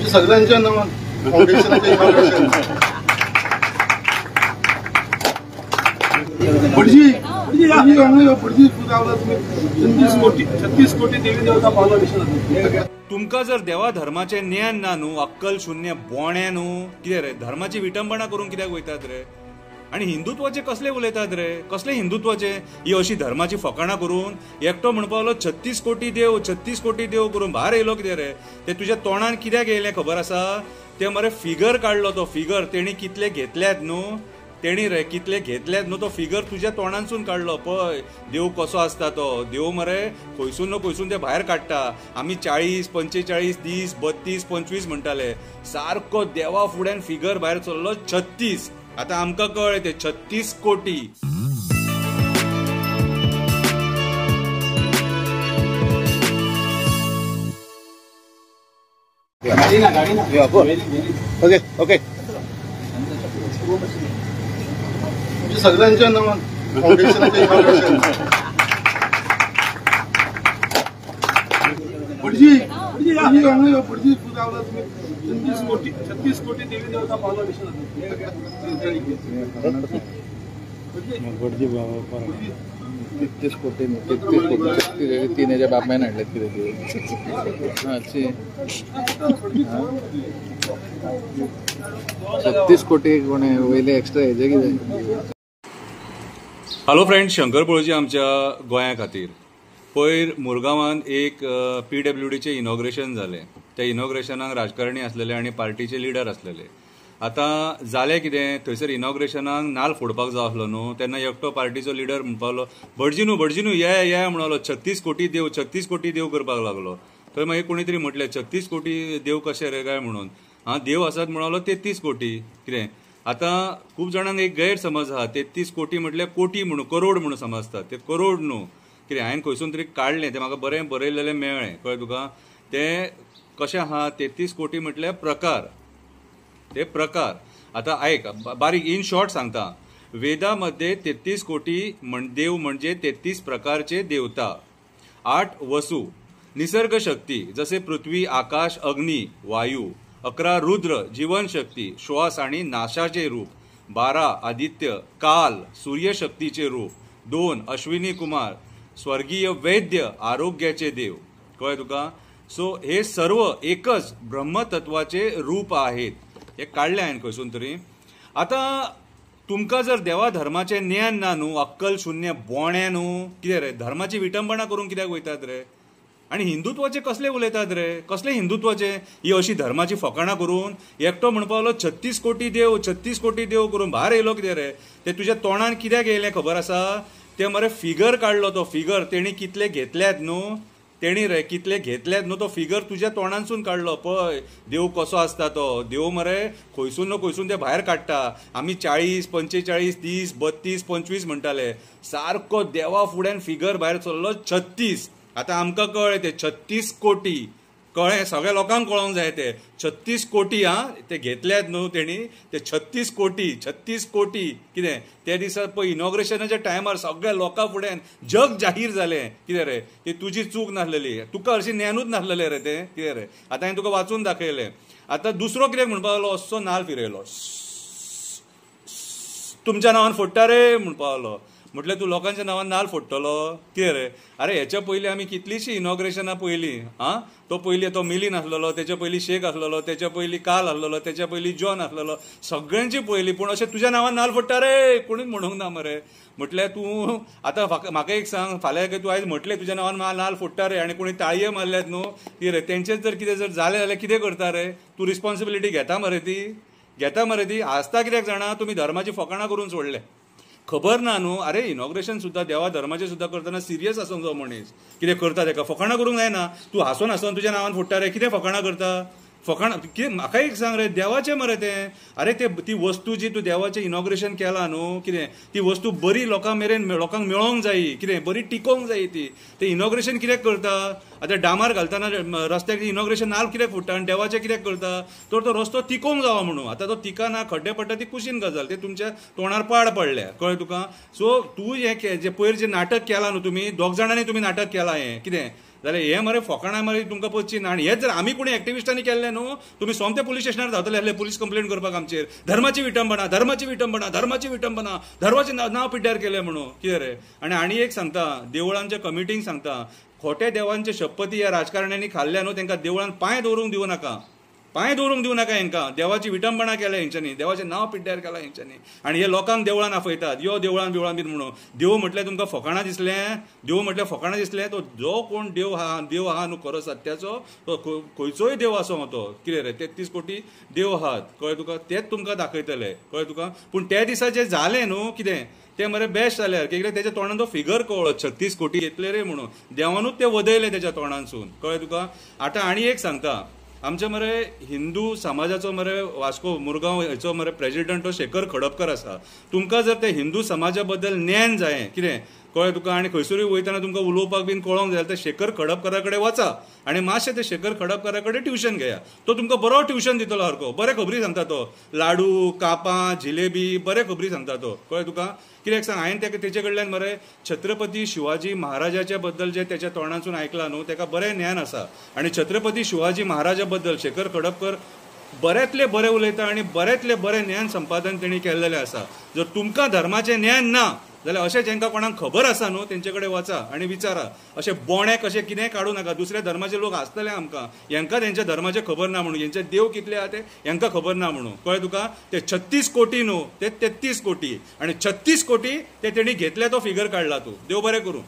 सगळ्यांच्या नावान फाउंडेशनाचे इनॉग्रेशन भटजी भटजी रावला तुम्ही 36 कोटी देवी देवता फाउंडेशन. तुमका जर देवा धर्माचे ज्ञान ना न्हू, अक्कल शून्य बोण्या न्हू, कितें रे धर्माची विटंबना करून कित्याक वयतात रे? आणि हिंदुत्वाचे कसले उलयतात रे? कसले हिंदुत्वाचे? ही अशी धर्माची फकाणां करून एकटो म्हणपालो 36 कोटी देव 36 कोटी देव करून भायर येयलो कितें रे? ते तुज्या तोंडान कित्याक येयलें खबर आसा? ते मरे फिगर काडलो तो फिगर तेणी कितले घेतल्यात न्हू, तेणी रे कितले घेतल्यात न्हू तो फिगर तुज्या तोंडानसून काडलो पळय. देव कसो आसता तो देव मरे खंयसून न्हू खंयसून ते भायर काडटा. आमी 40 45 30 32 25 म्हणटाले, सारको देवा फुड्यान फिगर भायर चल्लो 36. आता आमकां कळ्ळें ते 36 कोटी. ओके ओके सगळ्यांच्या नावान फाउंडेशनाचे इनॉग्रेशन भटजी भटजी रावला तुम्ही 36 कोटी देवी देवता फाउंडेशन. भटजी 33 कोटी 3 बापम्यान हाडलेत कितें 36 कोटी कोणे वयले एक्स्ट्रा हेजे कितें. हॅलो फ्रेंड्स, शंकर पळोवची आमच्या गोंया खातीर पयर मुरगांवांत एक PWDचे इनॉग्रेशन जालें. त्या इनॉग्रेशनाक राजकारणी आसलेले आनी पार्टीचे लिडर आसलेले. आतां जालें कितें, थंयसर इनॉग्रेशनाक नाल्ल फोडपाक जाय आसलो न्हू, तेन्ना एकटो पार्टीचो लिडर म्हणपालो भटजी न्हू ये म्हणलो 36 कोटी देव 36 कोटी देव करपाक लागलो. थंय मागीर कोणी तरी म्हटलें 36 कोटी देव कशें रे काय म्हणून. देव आसात म्हणलो 33 कोटी कितें. आतां खूब जाणांक एक गैरसमज आहा, 33 कोटी म्हटल्यार कोटी म्हणून करोड म्हणून समजतात. ते करोड न्हू कितें. हांवें खंयसून तरी काडलें, तें म्हाका बरें बरयलेलें मेळ्ळें कळ्ळें तुका. तें कशें आहा, 33 कोटी म्हटल्यार प्रकार, ते प्रकार. आता ऐक बारीक इन शॉर्ट सांगता. वेदामध्ये 33 कोटी देव म्हणजे 33 प्रकारचे देवता, 8 वसू, निसर्ग शक्ती जसे पृथ्वी आकाश अग्नी वायू, 11 रुद्र जीवनशक्ती श्वास आणि नाशाचे रूप, 12 आदित्य काल सूर्यशक्तीचे रूप, 2 अश्विनी कुमार स्वर्गीय वैद्य आरोग्याचे देव. कळ्ळें तुका. सो हे सर्व एकच ब्रह्मतत्वाचे रूप आहेत. हे काढले हांवें खंयसून तरी. आता तुमकां जर देवा धर्माचे ज्ञान ना न्हू, अक्कल शून्य बोण्या न्हू, कितें रे धर्माची विटंबना करून कित्याक वयतात रे? आणि हिंदुत्वाचे कसले उलयतात रे? कसले हिंदुत्वाचे? ही अशी धर्माची फकाणां करून एकटो म्हणपालो 36 कोटी देव 36 कोटी देव करून भायर येयलो कितें रे? ते तुज्या तोंडान कित्याक येयलें खबर आसा? ते मरे फिगर काडलो तो फिगर तेणी कितले घेतल्यात न्हू, तेणी रे कितले घेतल्यात न्हू तो फिगर तुज्या तोंडानसून काडलो पळय. देव कसो आसता तो देव मरे खंयसून न्हू खंयसून ते भायर काडटा. आमी 40 45 30 32 25 म्हणटाले, सारको देवा फुड्यान फिगर भायर चल्लो 36. आता आमकां कळ्ळें ते 36 कोटी. कळ्ळें, सगळ्या लोकांक कळोंक जाय ते 36 कोटी. ते घेतल्यात न्हू तेणी ते 36 कोटी कितें. त्या दिसा पळय इनॉग्रेशनाच्या टायमार सगळ्या लोकां फुड्यान जग जाहीर जालें कितें रे. ती तुजी चूक नासलेली, तुका हरशी ज्ञानूच नासलेलें रे तें कितें रे. आतां हांवें तुका वाचून दाखयलें. आतां दुसरो कित्याक म्हणपाक लागलो, असो नाल्ल फिरयलो, तुमच्या नांवान फोडटा रे म्हणपाक लागलो. म्हटल्यार तूं लोकांच्या नांवान नाल्ल फोडटलो कितें रे? अरे हेच्या पयलीं आमी कितलींशीं इनॉग्रेशनां पयलीं. तो पयलीं तो मिलीन आसलेलो, तेच्या पयलीं शेख आसलेलो, तेच्या पयलीं काल आसलेलो, तेच्या पयलीं जॉन आसलेलो, सगळ्यांची पयलीं. पूण अशें तुज्या नांवान नाल्ल फोडटा रे कोणूच म्हणूंक ना मरे. म्हटल्यार तूं आतां म्हाका एक सांग, फाल्यां तूं आयज म्हटलें तुज्या नांवान नाल्ल फोडटा रे आनी कोणी ताळये मारल्यात न्हू कितें रे, तेंचेच जर कितें जर जालें जाल्यार कितें करता रे तूं? रिस्पॉन्सिबिलिटी घेता मरे ती, घेता मरे ती. आसता कित्याक जाणा, तुमी धर्माची फकाणां करून सोडले. खबर ना न्हू. अरे इनॉग्रेशन सुद्धा देवा धर्माचे सुद्धा करतना सिरियस आसूंक जाय मनीस. कितें करता तेका फकाणां करूंक जायना. तूं हांसून हांसून तुज्या नांवान फोडटा रे, कितें फकाणां करता? फकाणां कितें म्हाका एक सांग रे, देवाचें मरे तें. अरे ती वस्तू जी तूं देवाचें इनॉग्रेशन केलां न्हू कितें, ती वस्तू बरी लोकांक मेळोंक जायी कितें, बरी टिकोवंक जायी ती. तें इनॉग्रेशन कित्याक करता? आतां डांबर घालतना रस्त्याक इनॉग्रेशन नाल्ल कित्याक फोडटा आनी देवाचें कित्याक करता? तर तो रस्तो तिकोवंक जावो म्हणून. आतां तो तिकाना, खड्डे पडटा ती कुशीन गजाल, ते तुमच्या तोंडार पाड पडल्या. कळ्ळें तुका. सो तूं हें जे पयर जें नाटक केलां न्हू तुमी दोग जाणांनी तुमी नाटक केलां हें कितें जाल्यार हे मरे फकाणां मरे तुमकां पचची ना. आनी हेच जर आमी कोणी एक्टिविस्टांनी केल्ले न्हू, तुमी सोमते पुलीस स्टेशनार धांवतले आसले पुलीस कंप्लेंट करपाक आमचेर. धर्माची विटंबना, धर्माची विटंबना, धर्माची विटंबना, धर्माचें नांव पिड्ड्यार केलें म्हणून. कितें रे. आनी एक सांगता, देवळांच्या कमिटींक सांगता, खोटे देवांचे शपथी ह्या राजकारण्यांनी खाल्ल्या न्हू, तांकां देवळान पांय दवरूंक दिवं नाका. पांय दवरूंक दिवं नाका हेंकां. देवाची विटंबना केल्या हेंच्यांनी, देवाचें नांव पिड्ड्यार केलां हेंच्यांनी. आनी हे लोकांक देवळान आपयतात, यो देवळान बिवळान बीन म्हणून. देव म्हटल्यार तुमकां फकाणां दिसलें, देव म्हटल्यार फकाणां दिसलें. तो जो कोण देव आहा न्हू खरो सत्याचो, तो खंयचोय देव आसूं तो. कितें रे, 33 कोटी देव आहात, कळ्ळें तुका. तेच तुमकां दाखयतले, कळ्ळें तुका. पूण त्या दिसा जें जालें न्हू कितें ते मरे बेस्ट जाल्यार, कित्याक तेच्या तोंडान तो फिगर कळ्ळो, 36 कोटी येतले रे म्हणून. देवानूच ते वदयले तेच्या तोंडानसून, कळ्ळें तुका. आतां आनी एक सांगता, आमचे मरे हिंदू समाजाचो मरे वास्को मुरगांव हेचो मरे प्रेसिडेंट तो शेखर खडपकर आसा. तुमकां जर ते हिंदू समाजा बद्दल ज्ञान जाय कितें, कळ्ळें तुका. आनी खंयसरूय वयतना तुमकां उलोवपाक बीन कळोंक जाय, तर शेखर खडपकरा कडेन वचा आनी मातशें ते शेखर खडपकरा कडेन ट्युशन घेया. तो तुमकां बरो ट्युशन दितलो सारको. बरे खबरी सांगता तो. लाडू, कापां, जिलेबी बरे खबरी सांगता तो, कळ्ळें तुका. कित्याक सांग, हांवें तेचे कडल्यान मरे छत्रपती शिवाजी महाराजाच्या बद्दल जे तेच्या तोंडासून आयकलां न्हू, तेका बरें ज्ञान आसा. आनी छत्रपती शिवाजी महाराजा बद्दल शेखर खडपकर बऱ्यांतले बरें उलयता आनी बऱ्यांतले बरें ज्ञान संपादन तेणी केल्लेलें आसा. जर तुमकां धर्माचें ज्ञान ना जाल्यार अशें जेंकां कोणाक खबर आसा न्हू तेंचे कडेन वचा आनी विचारा. अशें बोणे कशें कितेंय काडूं नाका. दुसऱ्या धर्माचे लोक आसतले आमकां, हेंकां तेंच्या धर्माचें खबर ना म्हणून, हेंचे देव कितले आहा ते हेंकां खबर ना म्हणून, कळ्ळें तुका. ते 36 कोटी न्हू, ते 33 कोटी. आनी 36 कोटी ते तेणी घेतले, तो फिगर काडला तूं. देव बरें करूं.